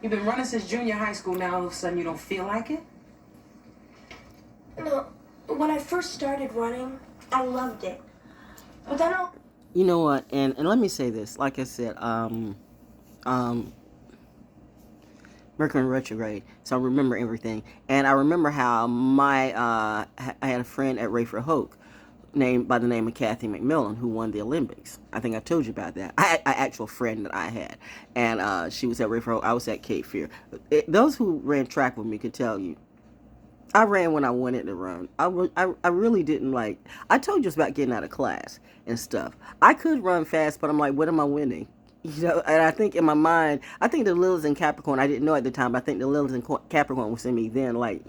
You've been running since junior high school. Now all of a sudden you don't feel like it? No, when I first started running, I loved it. But then I'll... You know what? And let me say this. Like I said, Mercury in retrograde, so I remember everything. And I remember how I had a friend at Rayford Hoke named by the name of Kathy McMillan who won the Olympics. I think I told you about that. I actual friend that I had, and she was at Rayford Hoke. I was at Cape Fear. Those who ran track with me could tell you. I ran when I wanted to run. I really didn't like. I told you about getting out of class and stuff. I could run fast, but I'm like, what am I winning? And I think in my mind, I think the Lilith's in Capricorn. I didn't know at the time, but I think the Lilith's in Capricorn was in me then. Like,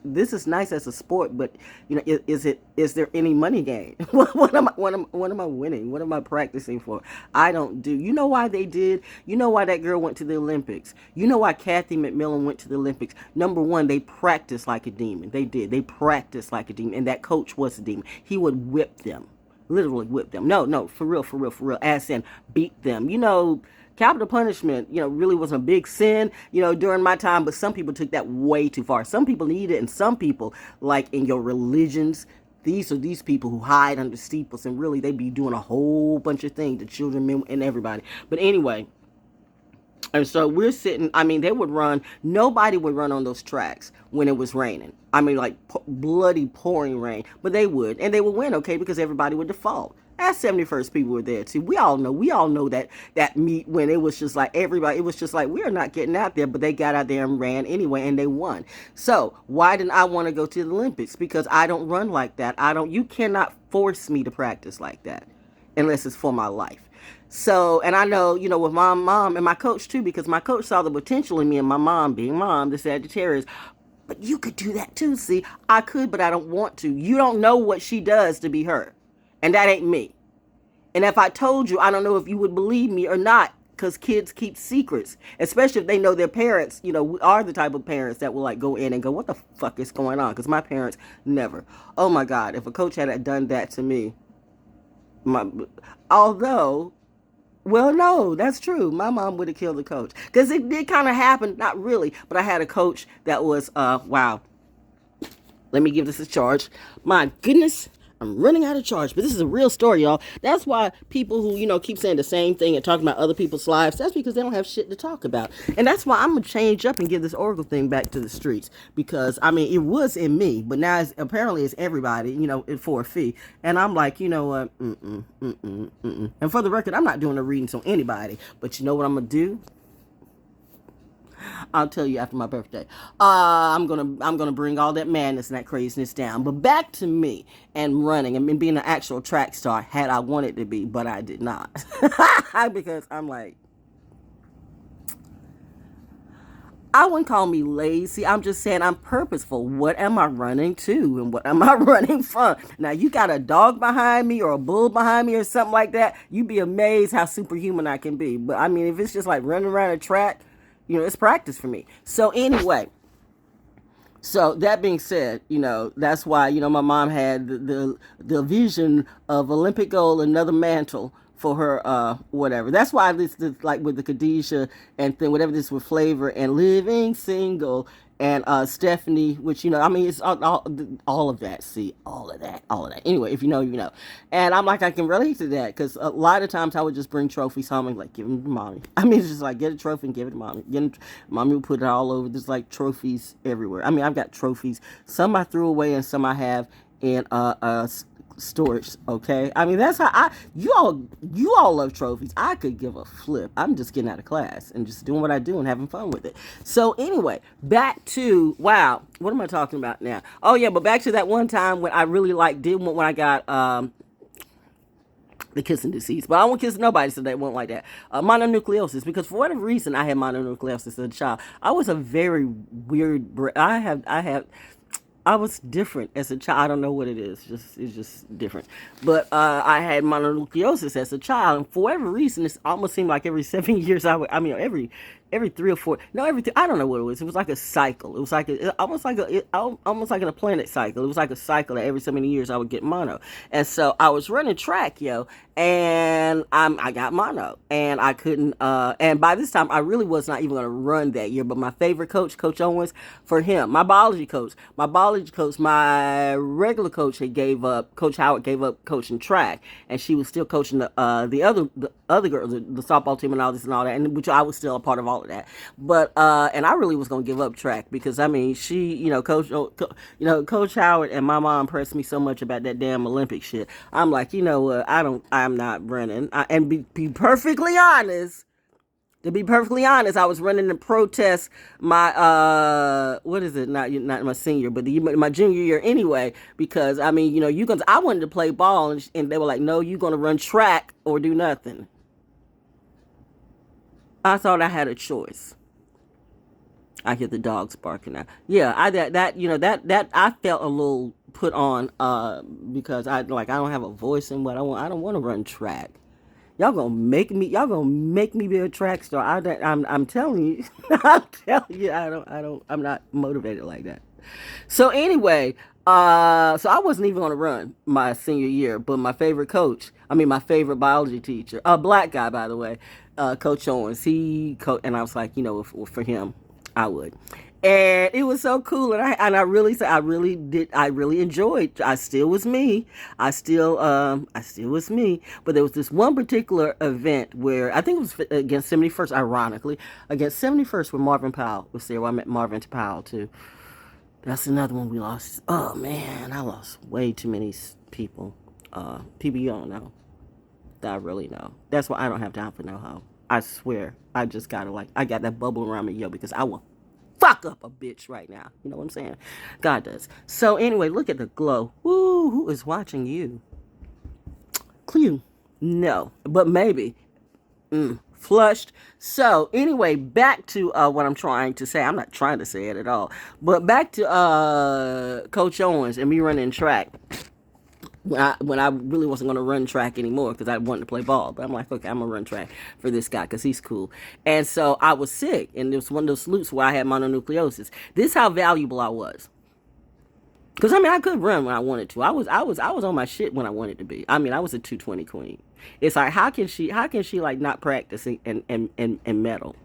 this is nice as a sport, but is there any money gain? what am I winning? What am I practicing for? I don't do. You know why they did? You know why that girl went to the Olympics? You know why Kathy McMillan went to the Olympics? Number one, they practiced like a demon. They did. They practiced like a demon, and that coach was a demon. He would whip them. Literally whip them. No, for real. As in, beat them. Capital punishment, really wasn't a big sin, during my time, but some people took that way too far. Some people need it, and some people, like in your religions, these are these people who hide under steeples, and really they be doing a whole bunch of things to children, men, and everybody. But anyway, and so we're sitting, they would run, nobody would run on those tracks when it was raining. Like bloody pouring rain, but they would, and they would win, okay, because everybody would default. As 71st people were there too. We all know that meet when it was just like everybody, it was just like, we are not getting out there, but they got out there and ran anyway, and they won. So why didn't I want to go to the Olympics? Because I don't run like that. You cannot force me to practice like that unless it's for my life. So, and I know, with my mom and my coach too, because my coach saw the potential in me, and my mom, being mom, the Sagittarius, but you could do that too. See, I could, but I don't want to. You don't know what she does to be her. And that ain't me. And if I told you, I don't know if you would believe me or not, because kids keep secrets, especially if they know their parents, we are the type of parents that will like go in and go, what the fuck is going on? Because my parents never. Oh my God, if a coach had done that to me, although, well, no, that's true. My mom would have killed the coach. Because it did kind of happen. Not really. But I had a coach that was, wow. Let me give this a charge. My goodness. I'm running out of charge, but this is a real story, y'all. That's why people who, keep saying the same thing and talking about other people's lives, that's because they don't have shit to talk about. And that's why I'm going to change up and give this Oracle thing back to the streets. Because, it was in me, but now apparently it's everybody, for a fee. And I'm like, you know what? And for the record, I'm not doing a reading on anybody. But you know what I'm going to do? I'll tell you after my birthday. I'm gonna bring all that madness and that craziness down. But back to me and running and being an actual track star. Had I wanted to be, but I did not, because I'm like, I wouldn't call me lazy. I'm just saying I'm purposeful. What am I running to, and what am I running from? Now, you got a dog behind me or a bull behind me or something like that, you'd be amazed how superhuman I can be. But if it's just like running around a track, it's practice for me. So anyway, so that being said, that's why, my mom had the vision of Olympic gold, another mantle for her, whatever. That's why this like with the Khadijah and then whatever this with Flavor and Living Single and Stephanie, which, it's all of that. See, all of that. Anyway, if you know, you know. And I'm like, I can relate to that because a lot of times I would just bring trophies home and like give them to mommy. It's just like get a trophy and give it to mommy. Mommy would put it all over. There's like trophies everywhere. I've got trophies. Some I threw away and some I have in storage. Okay, that's how you all love trophies. I could give a flip. I'm just getting out of class and just doing what I do and having fun with it. So anyway, back to, wow, what am I talking about now? Oh yeah, but back to that one time when I really when I got the kissing disease. But I won't kiss nobody, so they won't like that. Mononucleosis, because for whatever reason I had mononucleosis as a child. I was a very weird I was different as a child. I don't know what it is. It's just different. But I had mononucleosis as a child, and for whatever reason, it almost seemed like every 7 years every every 3 or 4, no, I don't know what it was. It was like a cycle. It was like almost like in a planet cycle. It was like a cycle that every so many years I would get mono. And so I was running track, yo, and I got mono, and I couldn't. And by this time, I really was not even going to run that year. But my favorite coach, Coach Owens, for him, my biology coach, my regular coach had gave up. Coach Howard gave up coaching track, and she was still coaching the other girls, the softball team and all this and all that, and which I was still a part of all of that. But and I really was gonna give up track because I mean she, Coach Howard and my mom pressed me so much about that damn Olympic shit. I'm like, you know what, I'm not running. And be perfectly honest. To be perfectly honest, I was running to protest my what is it? Not my senior, but my junior year anyway. Because I mean, I wanted to play ball, and they were like, "No, you're gonna run track or do nothing." I thought I had a choice. I hear the dogs barking now. Yeah, that I felt a little put on because I don't have a voice in what I want. I don't want to run track. Y'all gonna make me be a track star. I'm telling you, I'm not motivated like that. So anyway, so I wasn't even gonna run my senior year, but my favorite my favorite biology teacher, a black guy, by the way, Coach Owens, and I was like, for him, I would. And it was so cool, and I really enjoyed. I still was me. I still was me. But there was this one particular event where I think it was against 71st, ironically, against 71st, where Marvin Powell was there. Where I met Marvin Powell too. That's another one we lost. Oh man, I lost way too many people. People you don't know that I really know. That's why I don't have time for no hoe. I swear, I just gotta I got that bubble around me, yo, because I will fuck up a bitch right now. You know what I'm saying? God does. So anyway, look at the glow. Woo, who is watching you? Clue. No, but maybe. Flushed. So anyway, back to what I'm trying to say. I'm not trying to say it at all. But back to Coach Owens and me running track. When I really wasn't going to run track anymore because I wanted to play ball. But I'm like, okay, I'm going to run track for this guy because he's cool. And so I was sick, and it was one of those salutes where I had mononucleosis. This is how valuable I was. Because, I could run when I wanted to. I was on my shit when I wanted to be. I was a 220 queen. It's like, how can she not practice and medal?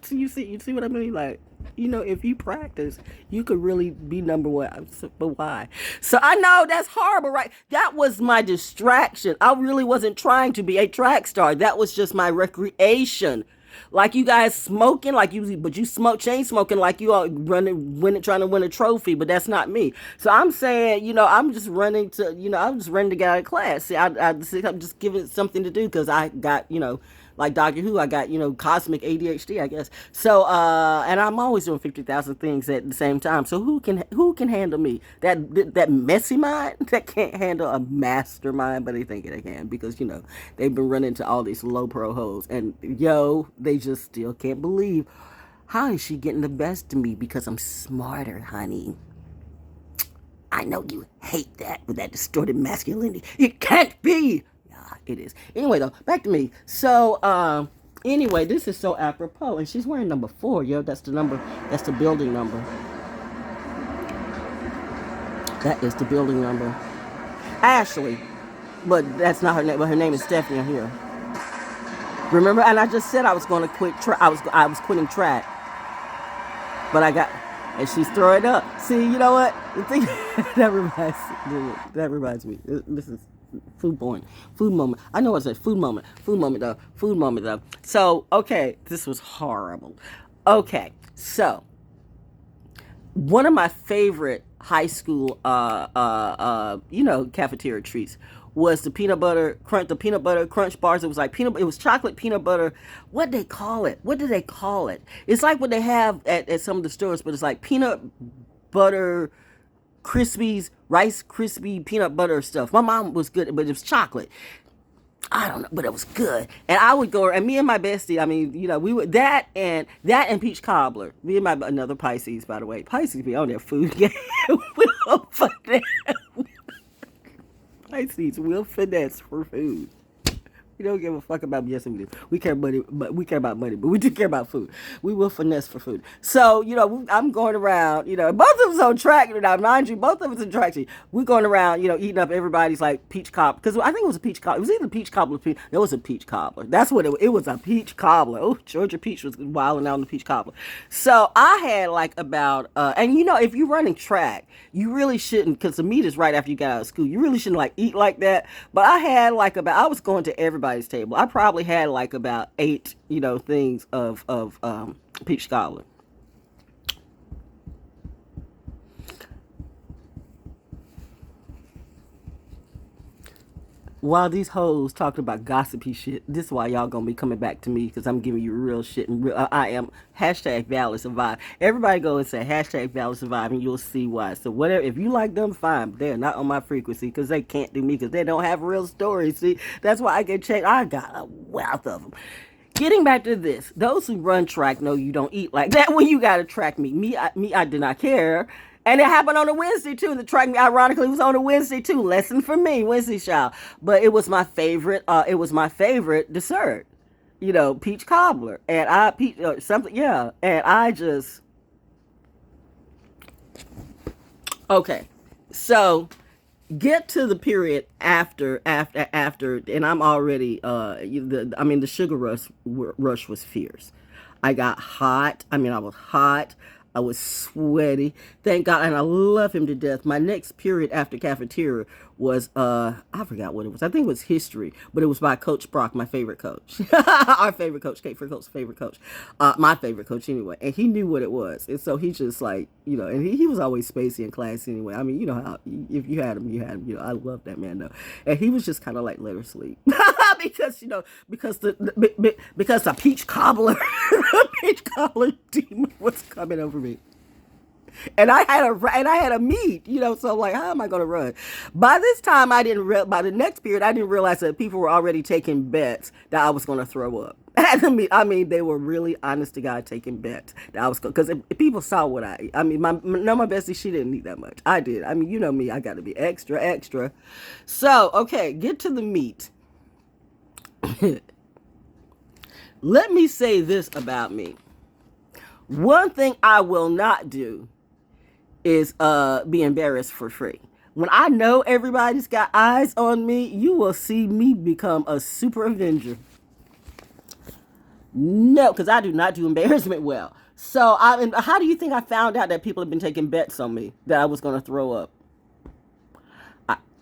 So you see what I mean? Like, if you practice, you could really be number one. But why? So I know that's horrible, right? That was my distraction. I really wasn't trying to be a track star. That was just my recreation. Like you guys smoking, but you chain smoking like you all trying to win a trophy, but that's not me. So I'm saying, I'm just running to get out of class. See, I'm just giving it something to do because I got, like Doctor Who, I got, cosmic ADHD, I guess. So, and I'm always doing 50,000 things at the same time. So who can handle me? That messy mind that can't handle a mastermind, but they think they can because, they've been running into all these low pro hoes. And, they just still can't believe, how is she getting the best of me? Because I'm smarter, honey. I know you hate that with that distorted masculinity. It can't be. It is. Anyway, though, back to me. So, anyway, this is so apropos. And she's wearing number 4, yo. That's the number. That's the building number. That is the building number. Ashley. But that's not her name. But her name is Stephanie here. Remember? And I just said I was going to quit. I was quitting track. But I got... And she's throwing up. See, you know what? The thing... that reminds me. This is... Food moment. I know what I said. Food moment though. So, okay, this was horrible. Okay, so one of my favorite high school cafeteria treats was the peanut butter crunch bars. It was like it was chocolate peanut butter. What do they call it? It's like what they have at some of the stores, but it's like peanut butter Krispies, Rice Krispie peanut butter stuff. My mom was good, but it was chocolate. I don't know, but it was good. And I would go, and me and my bestie, we would that and peach cobbler. Me and another Pisces, by the way. Pisces be on their food game. Pisces will finesse for food. We don't give a fuck about, yes, we do. We care money, but we care about money, but we do care about food. We will finesse for food. So, I'm going around, both of us on track now, mind you, both of us on track. We're going around, eating up everybody's like peach cobbler. Because I think it was a peach cobbler. It was either peach cobbler or peach. There was a peach cobbler. That's what it was, a peach cobbler. Oh, Georgia Peach was wilding out on the peach cobbler. So I had like about, and if you're running track, you really shouldn't, because the meet is right after you get out of school. You really shouldn't like eat like that. But I had like I was going to everybody's table. I probably had like about 8, things of peach cobbler. While these hoes talking about gossipy shit, this is why y'all gonna be coming back to me, because I'm giving you real shit, and I am #Valid Survive. Everybody go and say #Valid Survive, and you'll see why. So whatever, if you like them, fine. They're not on my frequency because they can't do me, because they don't have real stories. See, that's why I get checked. I got a wealth of them. Getting back to this, those who run track know you don't eat like that when you got to track meet. I did not care. And it happened on a Wednesday, too. The track meet, ironically, was on a Wednesday, too. Lesson for me, Wednesday child. But it was my favorite, dessert. Peach cobbler. And something, yeah. And I just, okay. So, get to the period after, and I'm already, the sugar rush was fierce. I got hot. I was hot. I was sweaty. Thank God. And I love him to death. My next period after cafeteria was, I forgot what it was. I think it was history, but it was by Coach Brock, my favorite coach. Our favorite coach, Kate Frickholtz's favorite coach. My favorite coach anyway. And he knew what it was. And so he just like, and he was always spacey in class anyway. I mean, how, if you had him, you had him. I love that man though. And he was just kind of like, let her sleep. because the peach cobbler, demon was coming over me. And I had a meet, so I'm like, how am I going to run? By this time, by the next period, I didn't realize that people were already taking bets that I was going to throw up. They were really honest to God taking bets that I was going, because people saw what I eat. My bestie, she didn't eat that much. I did. You know me, I got to be extra, extra. So, okay, get to the meat. Let me say this about me. One thing I will not do is be embarrassed for free. When I know everybody's got eyes on me, you will see me become a super avenger. No, because I do not do embarrassment well. So how do you think I found out that people have been taking bets on me that I was going to throw up?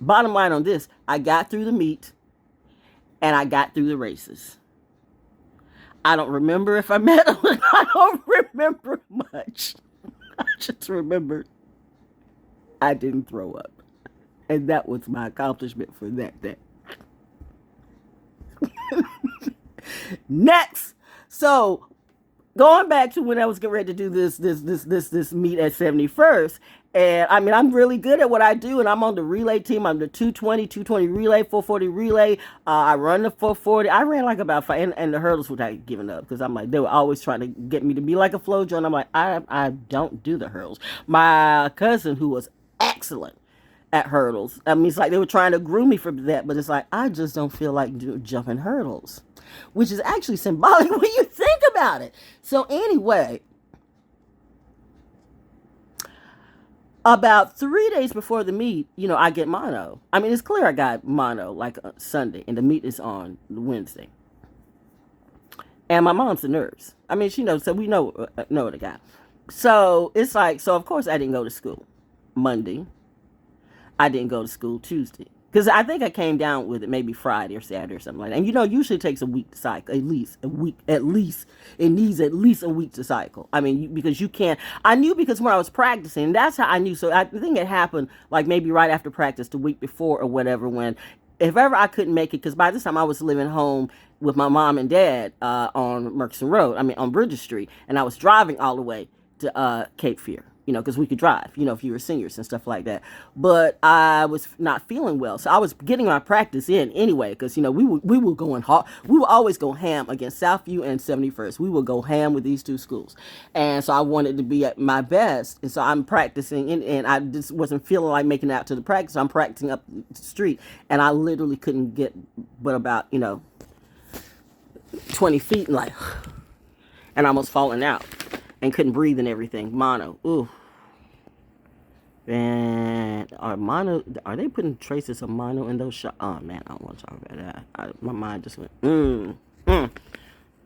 Bottom line on this, I got through the meet and I got through the races. I don't remember if I met them. I don't remember much. I just remember I didn't throw up. And that was my accomplishment for that day. Next. So, going back to when I was getting ready to do this meet at 71st, and I'm really good at what I do, and I'm on the relay team. I'm the 220 relay, 440 relay. I run the 440. I ran like about 5, and the hurdles were like giving up, because I'm like, they were always trying to get me to be like a FloJo, and I'm like, I don't do the hurdles. My cousin, who was excellent at hurdles, it's like they were trying to groom me for that, but it's like, I just don't feel like jumping hurdles, which is actually symbolic when you think about it. So anyway, about 3 days before the meet, I get mono. It's clear I got mono like Sunday, and the meet is on Wednesday. And my mom's a nurse. She knows, so we know the guy. So it's like, so of course I didn't go to school Monday. I didn't go to school Tuesday. Because I think I came down with it maybe Friday or Saturday or something like that. And usually it takes a week to cycle, at least. It needs at least a week to cycle. Because you can't, I knew, because when I was practicing, that's how I knew. So I think it happened like maybe right after practice, the week before or whatever, when, if ever I couldn't make it, because by this time I was living home with my mom and dad on Murchison Road, on Bridges Street. And I was driving all the way to Cape Fear. Because we could drive, if you were seniors and stuff like that. But I was not feeling well. So I was getting my practice in anyway, because, we were going hard. We would always go ham against Southview and 71st. We would go ham with these two schools. And so I wanted to be at my best. And so I'm practicing, and I just wasn't feeling like making it out to the practice. So I'm practicing up the street. And I literally couldn't get but about, 20 feet and like, and almost falling out and couldn't breathe and everything. Mono. Ooh. And are they putting traces of mono in those shots? Oh man, I don't want to talk about that. My mind just went,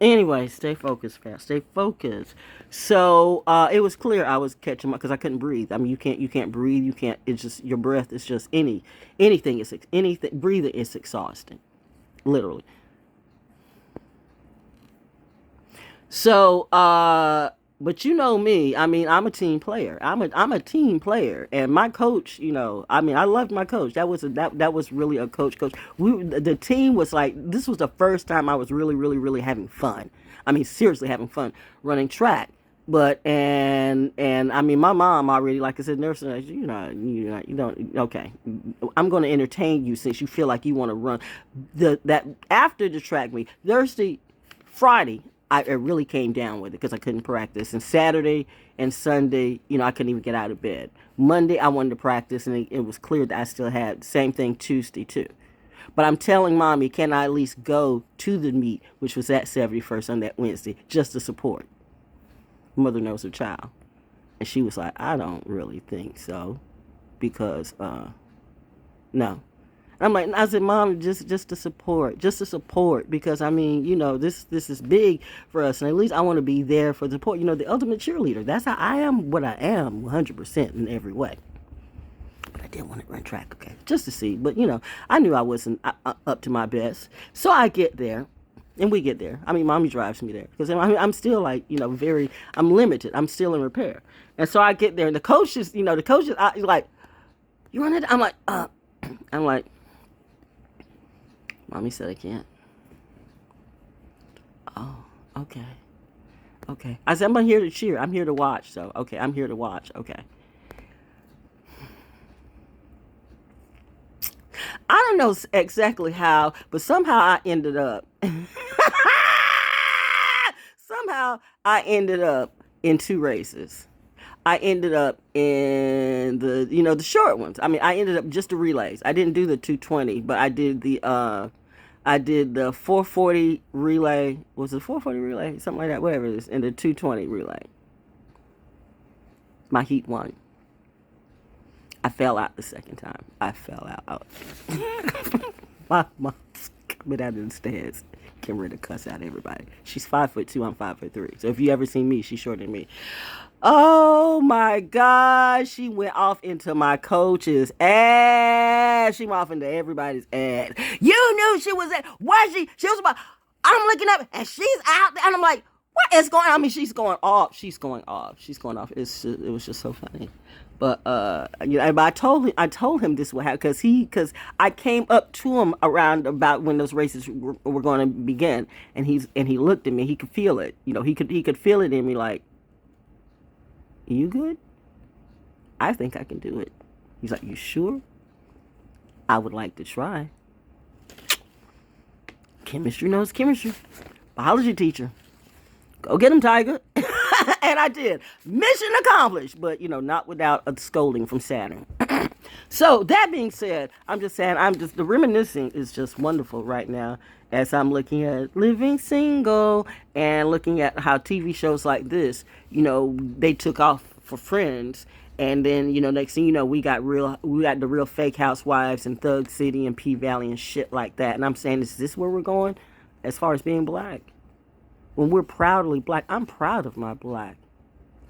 Anyway, stay focused, fam. Stay focused. So it was clear I was catching my, because I couldn't breathe. I mean, you can't breathe. You can't. It's just your breath is just anything is anything. Breathing is exhausting, literally. So, but you know me. I mean, I'm a team player. I'm a team player, and my coach. You know, I mean, I loved my coach. That was really a coach. The team was like, this was the first time I was really having fun. I mean, seriously having fun running track. But and I mean, my mom already, like I said, nursing. You don't. Okay, I'm going to entertain you since you feel like you want to run. That after the track meet, Thursday, Friday. I really came down with it because I couldn't practice. And Saturday and Sunday, I couldn't even get out of bed. Monday, I wanted to practice, and it was clear that I still had the same thing Tuesday, too. But I'm telling Mommy, can I at least go to the meet, which was at 71st on that Wednesday, just to support? Mother knows her child. And she was like, I don't really think so. Because, no. I'm like, I said, Mom, just to support, because I mean, this is big for us, and at least I want to be there for the support. The ultimate cheerleader. That's how I am. What I am, 100% in every way. But I did want to run track, okay, just to see. But I knew I wasn't up to my best, so I get there. And we get there. I mean, Mommy drives me there because I'm still like, I'm limited. I'm still in repair, and so I get there, and the coaches, like, you run it. I'm like. Mommy said I can't. Oh, okay. Okay. I said, I'm not here to cheer. I'm here to watch. So, okay, I'm here to watch. Okay. I don't know exactly how, but somehow I ended up. Somehow I ended up in 2 races. I ended up in the short ones. I mean, I ended up just the relays. I didn't do the 220, but I did the 440 relay. Was it 440 relay? Something like that, whatever it is, and the 220 relay. My heat won. I fell out the second time. I fell out. My mom's coming out of the stands. Getting ready to cuss out everybody. She's 5'2", I'm 5'3". So if you ever seen me, she's shorter than me. Oh my God, she went off into my coach's ass. She went off into everybody's ass. You knew she was at, why she was about, I'm looking up and she's out there and I'm like, what is going on? I mean, she's going off. It was just so funny. But but I told him this would happen because I came up to him around about when those races were going to begin, and he looked at me. He could feel it. He could feel it in me like, you good? I think I can do it. He's like, you sure? I would like to try. Chemistry knows chemistry. Biology teacher. Go get him, Tiger. And I did. Mission accomplished. But, not without a scolding from Saturn. So, that being said, I'm just saying, the reminiscing is just wonderful right now as I'm looking at Living Single and looking at how TV shows like this, they took off for Friends. And then, next thing you know, we got the real fake housewives and Thug City and P Valley and shit like that. And I'm saying, is this where we're going as far as being black? When we're proudly black, I'm proud of my black.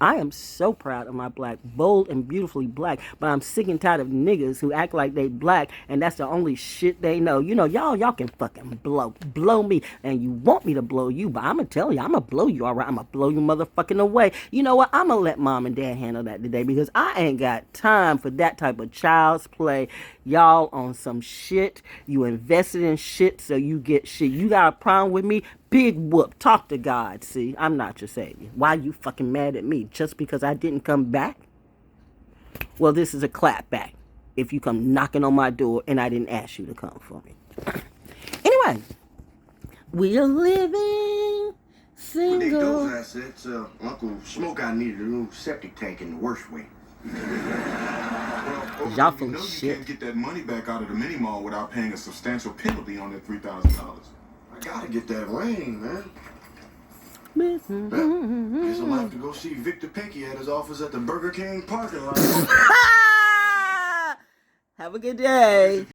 I am so proud of my black, bold and beautifully black, but I'm sick and tired of niggas who act like they black and that's the only shit they know. Y'all can fucking blow me, and you want me to blow you, but I'm gonna tell you, I'm gonna blow you, all right? I'm gonna blow you motherfucking away. You know what? I'm gonna let Mom and Dad handle that today because I ain't got time for that type of child's play. Y'all on some shit. You invested in shit, so you get shit. You got a problem with me? Big whoop. Talk to God, see? I'm not your savior. Why you fucking mad at me? Just because I didn't come back? Well, this is a clap back. If you come knocking on my door and I didn't ask you to come for me. Anyway, we are living single. Nick, those assets, Uncle Smoke I needed a new septic tank in the worst way. Well, y'all full of you shit. can't get that money back out of the mini mall without paying a substantial penalty on that $3,000. I gotta get that ring, man. Guess I'm gonna have to go see Victor Pinky at his office at the Burger King parking lot. Have a good day.